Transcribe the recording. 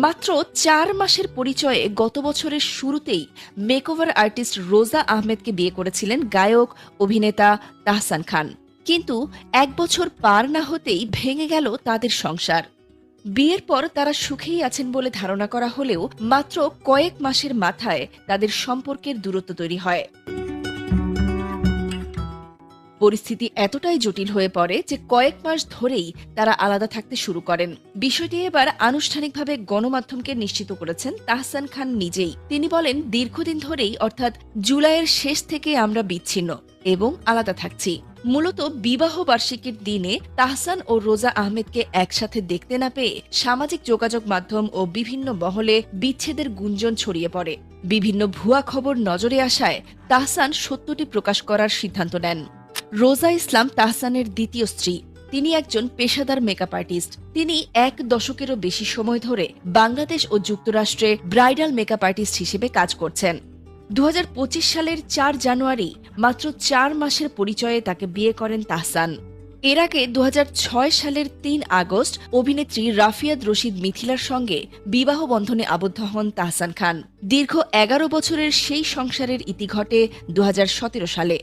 মাত্র ৪ মাসের পরিচয়ে গত বছরের শুরুতেই মেকওভার আর্টিস্ট রোজা আহমেদকে বিয়ে করেছিলেন গায়ক অভিনেতা তাহসান খান। কিন্তু ১ বছর পার না হতেই ভেঙে গেল তাদের সংসার। বিয়ের পর তারা সুখেই আছেন বলে ধারণা করা হলেও মাত্র কয়েক মাসের মাথায় তাদের সম্পর্কের দূরত্ব তৈরি হয়। পরিস্থিতি এতটাই জটিল হয়ে পড়ে যে কয়েক মাস ধরেই তারা আলাদা থাকতে শুরু করেন। বিষয়টি এবার আনুষ্ঠানিকভাবে গণমাধ্যমকে নিশ্চিত করেছেন তাহসান খান নিজেই। তিনি বলেন, দীর্ঘদিন ধরেই অর্থাৎ জুলাইয়ের শেষ থেকে আমরা বিচ্ছিন্ন এবং আলাদা থাকছি। মূলত বিবাহ বার্ষিকীর দিনে তাহসান ও রোজা আহমেদকে একসাথে দেখতে না পেয়ে সামাজিক যোগাযোগ মাধ্যম ও বিভিন্ন মহলে বিচ্ছেদের গুঞ্জন ছড়িয়ে পড়ে। বিভিন্ন ভুয়া খবর নজরে আসায় তাহসান সত্যটি প্রকাশ করার সিদ্ধান্ত নেন। রোজা ইসলাম তাহসানের দ্বিতীয় স্ত্রী। তিনি একজন পেশাদার মেকআপ আর্টিস্ট। তিনি ১ দশকেরও বেশি সময় ধরে বাংলাদেশ ও যুক্তরাষ্ট্রে ব্রাইডাল মেকআপ আর্টিস্ট হিসেবে কাজ করছেন। ২০২৫ সালের ৪ জানুয়ারি মাত্র ৪ মাসের পরিচয়ে তাকে বিয়ে করেন তাহসান। এর আগে ২০০৬ সালের ৩ আগস্ট অভিনেত্রী রাফিয়াত রশিদ মিথিলার সঙ্গে বিবাহ বন্ধনে আবদ্ধ হন তাহসান খান। দীর্ঘ ১১ বছরের সেই সংসারের ইতি ঘটে ২০১৭ সালে।